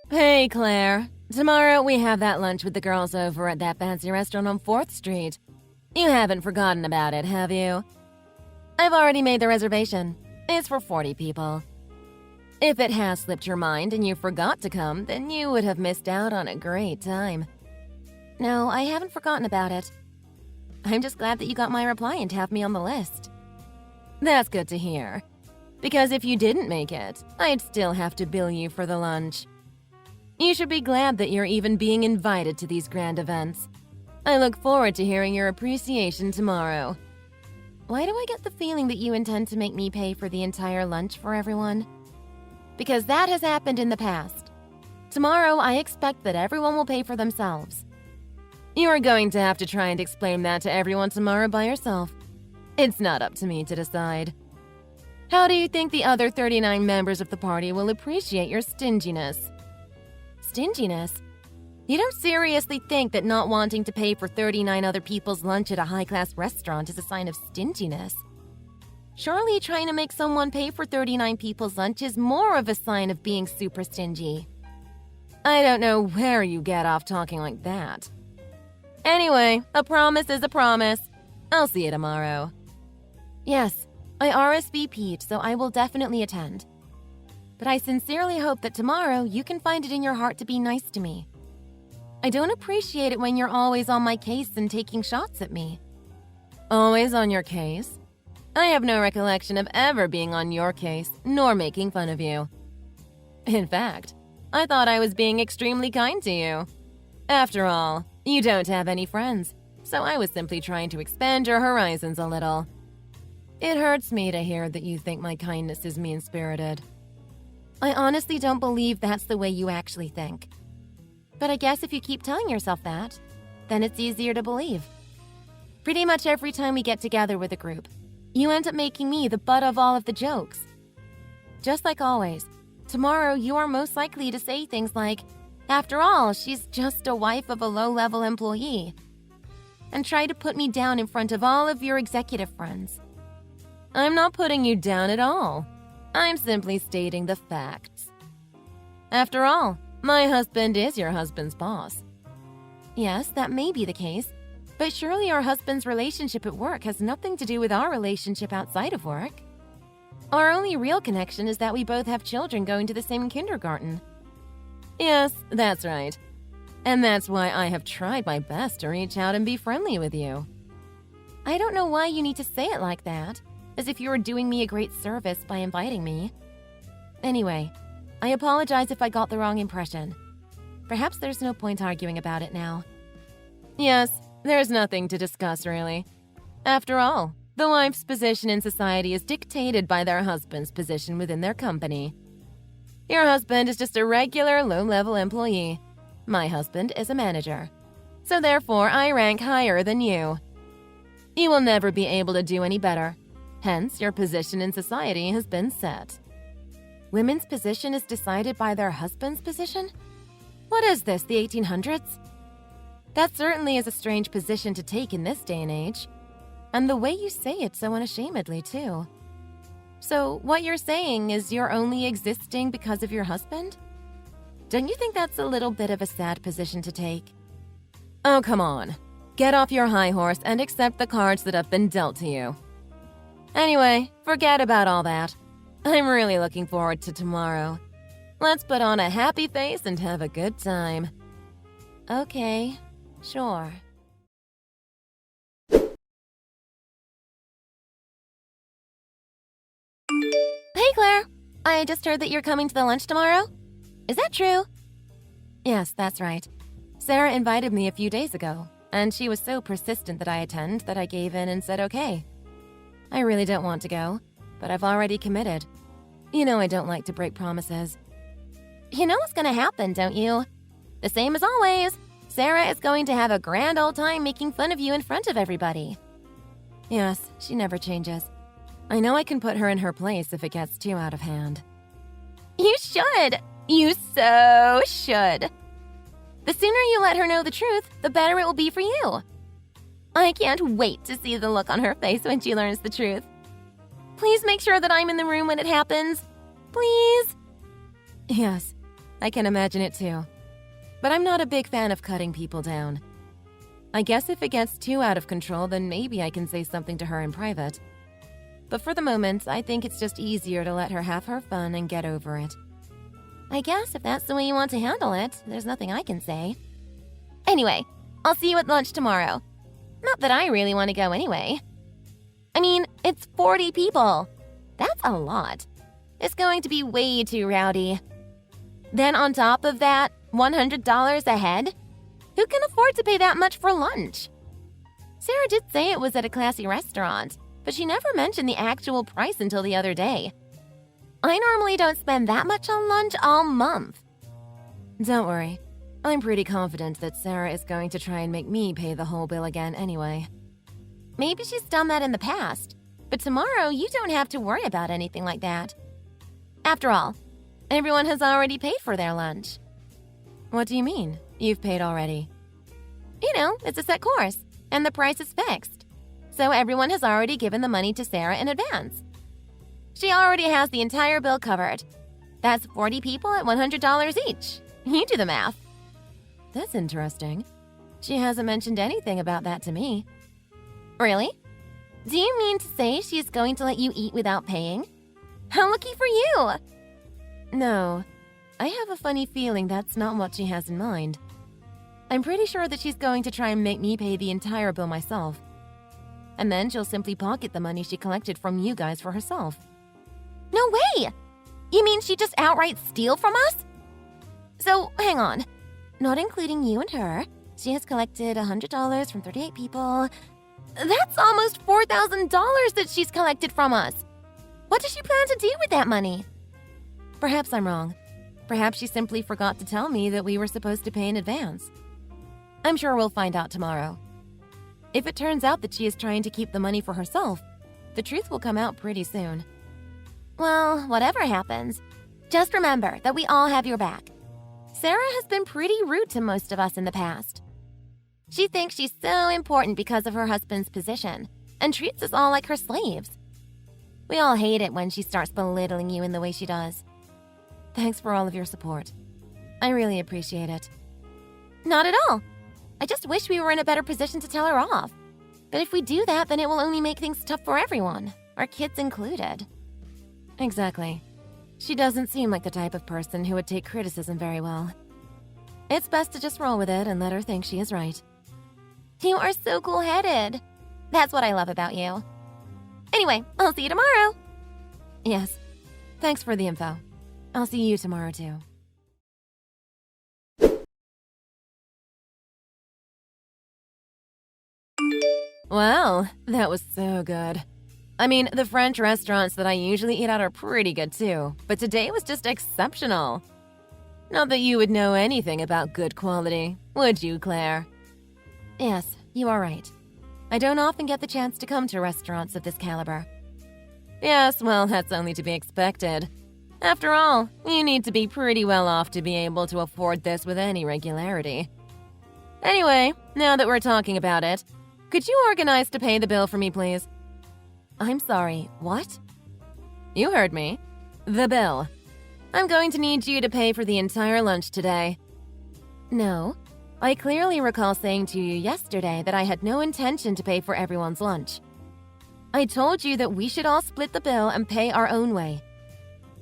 Hey, Claire. Tomorrow we have that lunch with the girls over at that fancy restaurant on 4th Street. You haven't forgotten about it, have you? I've already made the reservation. It's for 40 people. If it has slipped your mind and you forgot to come, then you would have missed out on a great time. No, I haven't forgotten about it. I'm just glad that you got my reply and have me on the list. That's good to hear. Because if you didn't make it, I'd still have to bill you for the lunch. You should be glad that you're even being invited to these grand events. I look forward to hearing your appreciation tomorrow. Why do I get the feeling that you intend to make me pay for the entire lunch for everyone? Because that has happened in the past. Tomorrow, I expect that everyone will pay for themselves. You are going to have to try and explain that to everyone tomorrow by yourself. It's not up to me to decide. How do you think the other 39 members of the party will appreciate your stinginess? Stinginess? You don't seriously think that not wanting to pay for 39 other people's lunch at a high-class restaurant is a sign of stinginess? Surely trying to make someone pay for 39 people's lunch is more of a sign of being super stingy. I don't know where you get off talking like that. Anyway, a promise is a promise. I'll see you tomorrow. Yes, I RSVP'd, so I will definitely attend. But I sincerely hope that tomorrow you can find it in your heart to be nice to me. I don't appreciate it when you're always on my case and taking shots at me. Always on your case? I have no recollection of ever being on your case, nor making fun of you. In fact, I thought I was being extremely kind to you. After all, you don't have any friends, so I was simply trying to expand your horizons a little. It hurts me to hear that you think my kindness is mean-spirited. I honestly don't believe that's the way you actually think. But I guess if you keep telling yourself that, then it's easier to believe. Pretty much every time we get together with a group, you end up making me the butt of all of the jokes. Just like always, tomorrow you are most likely to say things like, "After all, she's just a wife of a low-level employee," and try to put me down in front of all of your executive friends. I'm not putting you down at all. I'm simply stating the facts. After all, my husband is your husband's boss. Yes, that may be the case, but surely our husband's relationship at work has nothing to do with our relationship outside of work. Our only real connection is that we both have children going to the same kindergarten. Yes, that's right. And that's why I have tried my best to reach out and be friendly with you. I don't know why you need to say it like that, as if you were doing me a great service by inviting me. Anyway, I apologize if I got the wrong impression. Perhaps there's no point arguing about it now. Yes, there's nothing to discuss, really. After all, the wife's position in society is dictated by their husband's position within their company. Your husband is just a regular low-level employee. My husband is a manager. So therefore, I rank higher than you. You will never be able to do any better. Hence, your position in society has been set. Women's position is decided by their husband's position? What is this, the 1800s? That certainly is a strange position to take in this day and age. And the way you say it so unashamedly, too. So, what you're saying is you're only existing because of your husband? Don't you think that's a little bit of a sad position to take? Oh, come on. Get off your high horse and accept the cards that have been dealt to you. Anyway, forget about all that. I'm really looking forward to tomorrow. Let's put on a happy face and have a good time. Okay, sure. Hey, Claire. I just heard that you're coming to the lunch tomorrow. Is that true? Yes, that's right. Sarah invited me a few days ago, and she was so persistent that I attend that I gave in and said okay. I really don't want to go, but I've already committed. You know I don't like to break promises. You know what's gonna happen, don't you? The same as always. Sarah is going to have a grand old time making fun of you in front of everybody. Yes, she never changes. I know I can put her in her place if it gets too out of hand. You should! You so should! The sooner you let her know the truth, the better it will be for you. I can't wait to see the look on her face when she learns the truth. Please make sure that I'm in the room when it happens. Please? Yes, I can imagine it too. But I'm not a big fan of cutting people down. I guess if it gets too out of control, then maybe I can say something to her in private. But for the moment, I think it's just easier to let her have her fun and get over it. I guess if that's the way you want to handle it, there's nothing I can say. Anyway, I'll see you at lunch tomorrow. Not that I really want to go anyway. I mean, it's 40 people. That's a lot. It's going to be way too rowdy. Then on top of that, $100 a head? Who can afford to pay that much for lunch? Sarah did say it was at a classy restaurant, but she never mentioned the actual price until the other day. I normally don't spend that much on lunch all month. Don't worry. I'm pretty confident that Sarah is going to try and make me pay the whole bill again anyway. Maybe she's done that in the past, but tomorrow you don't have to worry about anything like that. After all, everyone has already paid for their lunch. What do you mean, you've paid already? You know, it's a set course, and the price is fixed. So everyone has already given the money to Sarah in advance. She already has the entire bill covered. That's 40 people at $100 each. You do the math. That's interesting. She hasn't mentioned anything about that to me. Really? Do you mean to say she is going to let you eat without paying? How lucky for you! No. I have a funny feeling that's not what she has in mind. I'm pretty sure that she's going to try and make me pay the entire bill myself. And then she'll simply pocket the money she collected from you guys for herself. No way! You mean she just outright steal from us? So, hang on. Not including you and her, she has collected $100 from 38 people. That's almost $4,000 that she's collected from us. What does she plan to do with that money? Perhaps I'm wrong. Perhaps she simply forgot to tell me that we were supposed to pay in advance. I'm sure we'll find out tomorrow. If it turns out that she is trying to keep the money for herself, the truth will come out pretty soon. Well, whatever happens, just remember that we all have your back. Sarah has been pretty rude to most of us in the past. She thinks she's so important because of her husband's position and treats us all like her slaves. We all hate it when she starts belittling you in the way she does. Thanks for all of your support. I really appreciate it. Not at all. I just wish we were in a better position to tell her off. But if we do that, then it will only make things tough for everyone, our kids included. Exactly. She doesn't seem like the type of person who would take criticism very well. It's best to just roll with it and let her think she is right. You are so cool-headed. That's what I love about you. Anyway, I'll see you tomorrow. Yes. Thanks for the info. I'll see you tomorrow, too. Well, that was so good. I mean, the French restaurants that I usually eat at are pretty good too, but today was just exceptional. Not that you would know anything about good quality, would you, Claire? Yes, you are right. I don't often get the chance to come to restaurants of this caliber. Yes, well, that's only to be expected. After all, you need to be pretty well off to be able to afford this with any regularity. Anyway, now that we're talking about it, could you organize to pay the bill for me, please? I'm sorry, what? You heard me. The bill. I'm going to need you to pay for the entire lunch today. No, I clearly recall saying to you yesterday that I had no intention to pay for everyone's lunch. I told you that we should all split the bill and pay our own way.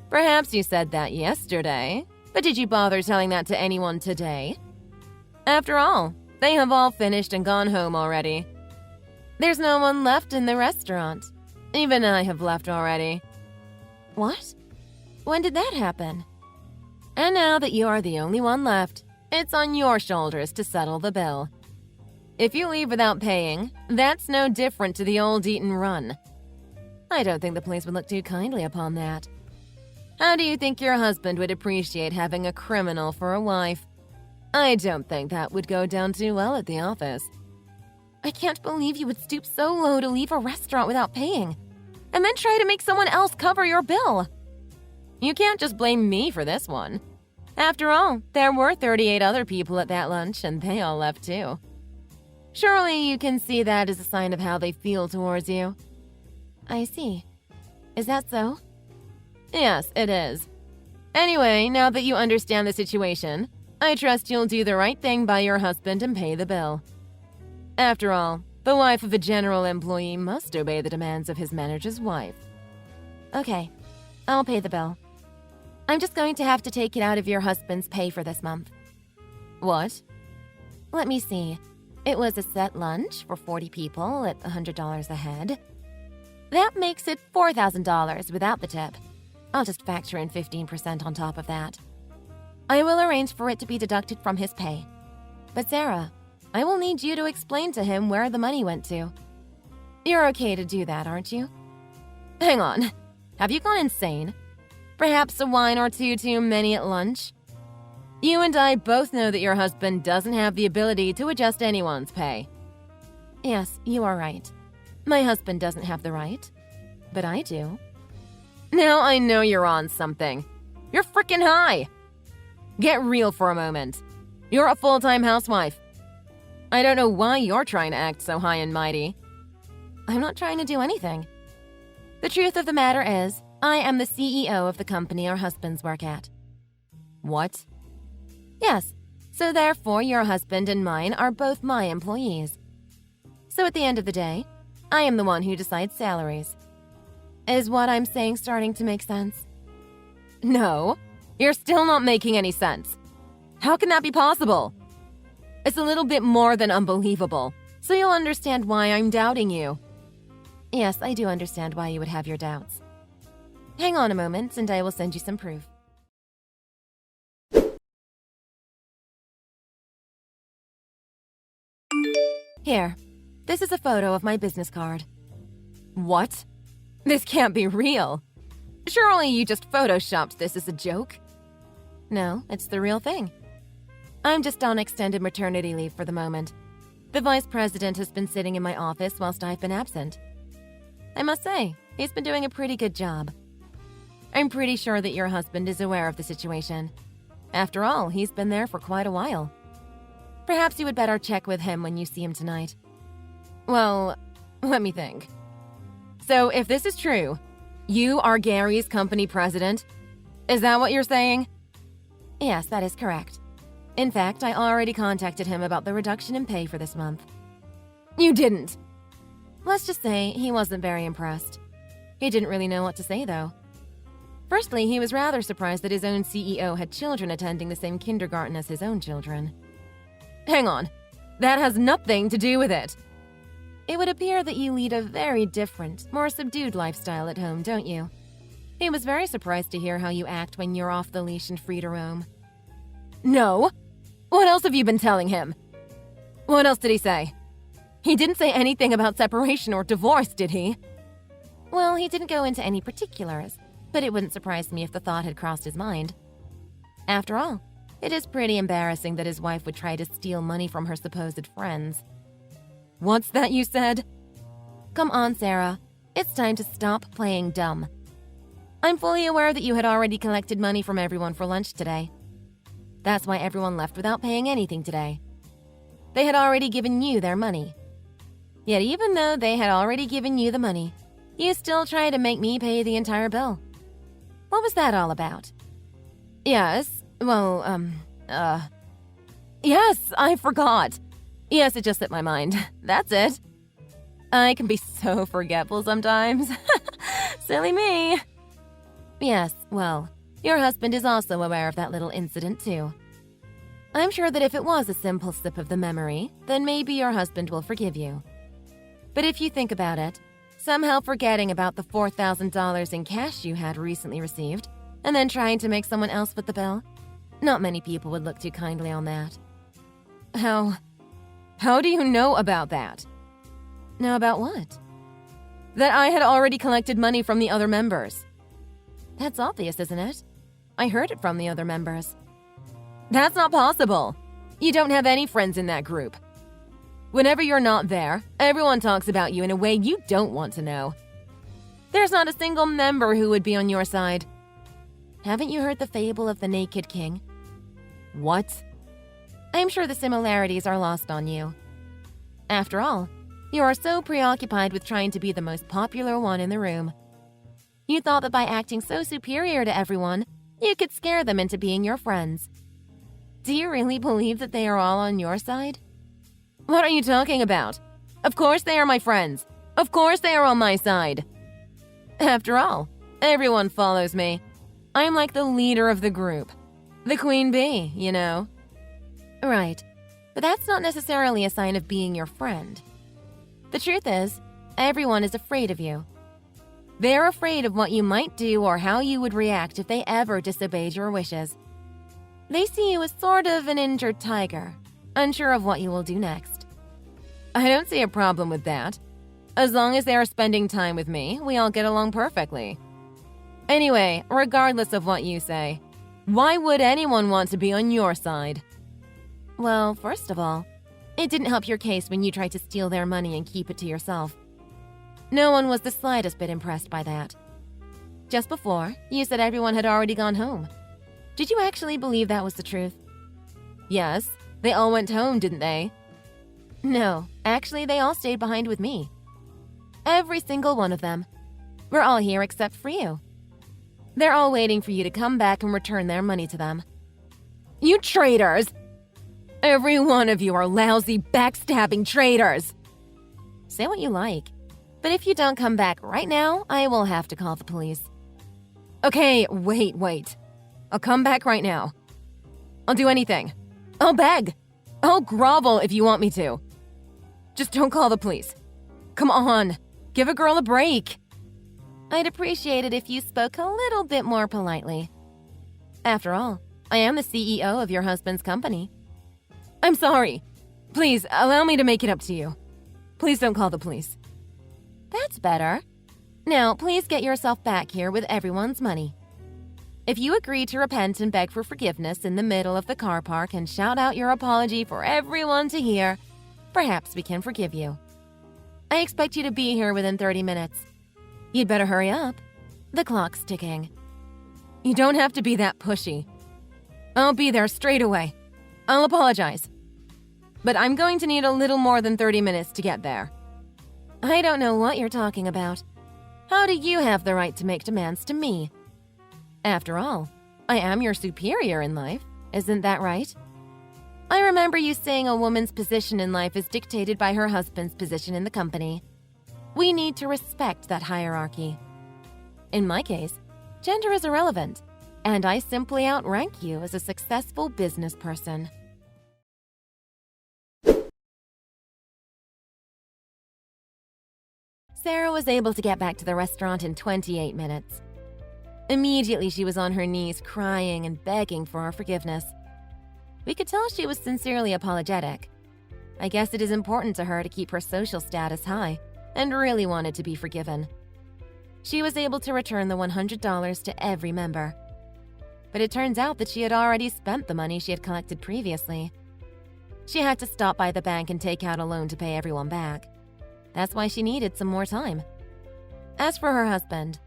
Perhaps you said that yesterday, but did you bother telling that to anyone today? After all, they have all finished and gone home already. There's no one left in the restaurant. Even I have left already. What? When did that happen? And now that you are the only one left, it's on your shoulders to settle the bill. If you leave without paying, that's no different to the old eat and run. I don't think the police would look too kindly upon that. How do you think your husband would appreciate having a criminal for a wife? I don't think that would go down too well at the office. I can't believe you would stoop so low to leave a restaurant without paying, and then try to make someone else cover your bill. You can't just blame me for this one. After all, there were 38 other people at that lunch, and they all left too. Surely you can see that as a sign of how they feel towards you. I see. Is that so? Yes, it is. Anyway, now that you understand the situation, I trust you'll do the right thing by your husband and pay the bill. After all, the wife of a general employee must obey the demands of his manager's wife. Okay, I'll pay the bill. I'm just going to have to take it out of your husband's pay for this month. What? Let me see. It was a set lunch for 40 people at $100 a head. That makes it $4,000 without the tip. I'll just factor in 15% on top of that. I will arrange for it to be deducted from his pay. But Sarah, I will need you to explain to him where the money went to. You're okay to do that, aren't you? Hang on. Have you gone insane? Perhaps a wine or two too many at lunch? You and I both know that your husband doesn't have the ability to adjust anyone's pay. Yes, you are right. My husband doesn't have the right, but I do. Now I know you're on something. You're frickin' high. Get real for a moment. You're a full-time housewife. I don't know why you're trying to act so high and mighty. I'm not trying to do anything. The truth of the matter is, I am the CEO of the company our husbands work at. What? Yes, so therefore your husband and mine are both my employees. So at the end of the day, I am the one who decides salaries. Is what I'm saying starting to make sense? No, you're still not making any sense. How can that be possible? It's a little bit more than unbelievable, so you'll understand why I'm doubting you. Yes, I do understand why you would have your doubts. Hang on a moment and I will send you some proof. Here, this is a photo of my business card. What? This can't be real. Surely you just photoshopped this as a joke? No, it's the real thing. I'm just on extended maternity leave for the moment. The vice president has been sitting in my office whilst I've been absent. I must say, he's been doing a pretty good job. I'm pretty sure that your husband is aware of the situation. After all, he's been there for quite a while. Perhaps you would better check with him when you see him tonight. Well, let me think. So if this is true, you are Gary's company president? Is that what you're saying? Yes, that is correct. In fact, I already contacted him about the reduction in pay for this month. You didn't? Let's just say he wasn't very impressed. He didn't really know what to say, though. Firstly, he was rather surprised that his own CEO had children attending the same kindergarten as his own children. Hang on. That has nothing to do with it. It would appear that you lead a very different, more subdued lifestyle at home, don't you? He was very surprised to hear how you act when you're off the leash and free to roam. No? What else have you been telling him? What else did he say? He didn't say anything about separation or divorce, did he? Well, he didn't go into any particulars, but it wouldn't surprise me if the thought had crossed his mind. After all, it is pretty embarrassing that his wife would try to steal money from her supposed friends. What's that you said? Come on, Sarah. It's time to stop playing dumb. I'm fully aware that you had already collected money from everyone for lunch today. That's why everyone left without paying anything today. They had already given you their money. Yet even though they had already given you the money, you still try to make me pay the entire bill. What was that all about? Yes, well, yes, I forgot. Yes, it just slipped my mind. That's it. I can be so forgetful sometimes. Silly me. Yes, well, your husband is also aware of that little incident too. I'm sure that if it was a simple slip of the memory, then maybe your husband will forgive you. But if you think about it, somehow forgetting about the $4,000 in cash you had recently received, and then trying to make someone else foot the bill, not many people would look too kindly on that. How do you know about that? Know about what? That I had already collected money from the other members. That's obvious, isn't it? I heard it from the other members. That's not possible. You don't have any friends in that group. Whenever you're not there, everyone talks about you in a way you don't want to know. There's not a single member who would be on your side. Haven't you heard the fable of the naked king? What? I'm sure the similarities are lost on you. After all, you are so preoccupied with trying to be the most popular one in the room. You thought that by acting so superior to everyone, You could scare them into being your friends. Do you really believe that they are all on your side? What are you talking about? Of course they are my friends. Of course they are on my side. After all, everyone follows me. I'm like the leader of the group. The queen bee, you know. Right, but that's not necessarily a sign of being your friend. The truth is, everyone is afraid of you. They're afraid of what you might do or how you would react if they ever disobeyed your wishes. They see you as sort of an injured tiger, unsure of what you will do next. I don't see a problem with that. As long as they are spending time with me, we all get along perfectly. Anyway, regardless of what you say, why would anyone want to be on your side? Well, first of all, it didn't help your case when you tried to steal their money and keep it to yourself. No one was the slightest bit impressed by that. Just before, you said everyone had already gone home. Did you actually believe that was the truth? Yes, they all went home, didn't they? No, actually they all stayed behind with me. Every single one of them. We're all here except for you. They're all waiting for you to come back and return their money to them. You traitors! Every one of you are lousy, backstabbing traitors! Say what you like, but if you don't come back right now, I will have to call the police. Okay, wait. I'll come back right now. I'll do anything. I'll beg. I'll grovel if you want me to. Just don't call the police. Come on, give a girl a break. I'd appreciate it if you spoke a little bit more politely. After all, I am the CEO of your husband's company. I'm sorry. Please, allow me to make it up to you. Please don't call the police. That's better. Now, please get yourself back here with everyone's money. If you agree to repent and beg for forgiveness in the middle of the car park and shout out your apology for everyone to hear, perhaps we can forgive you. I expect you to be here within 30 minutes. You'd better hurry up. The clock's ticking. You don't have to be that pushy. I'll be there straight away. I'll apologize. But I'm going to need a little more than 30 minutes to get there. I don't know what you're talking about. How do you have the right to make demands to me? After all, I am your superior in life, isn't that right? I remember you saying a woman's position in life is dictated by her husband's position in the company. We need to respect that hierarchy. In my case, gender is irrelevant, and I simply outrank you as a successful business person. Sarah was able to get back to the restaurant in 28 minutes. Immediately, she was on her knees crying and begging for our forgiveness. We could tell she was sincerely apologetic. I guess it is important to her to keep her social status high and really wanted to be forgiven. She was able to return the $100 to every member. But it turns out that she had already spent the money she had collected previously. She had to stop by the bank and take out a loan to pay everyone back. That's why she needed some more time. As for her husband,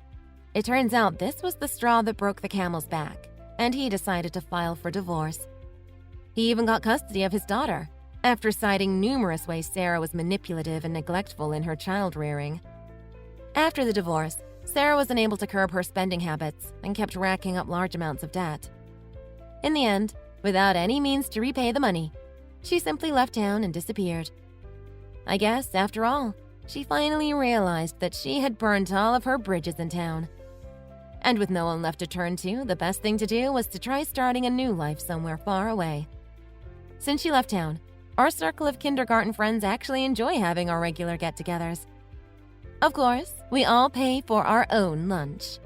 it turns out this was the straw that broke the camel's back, and he decided to file for divorce. He even got custody of his daughter, after citing numerous ways Sarah was manipulative and neglectful in her child-rearing. After the divorce, Sarah was unable to curb her spending habits and kept racking up large amounts of debt. In the end, without any means to repay the money, she simply left town and disappeared. I guess, after all, she finally realized that she had burned all of her bridges in town. And with no one left to turn to, the best thing to do was to try starting a new life somewhere far away. Since she left town, our circle of kindergarten friends actually enjoy having our regular get-togethers. Of course, we all pay for our own lunch.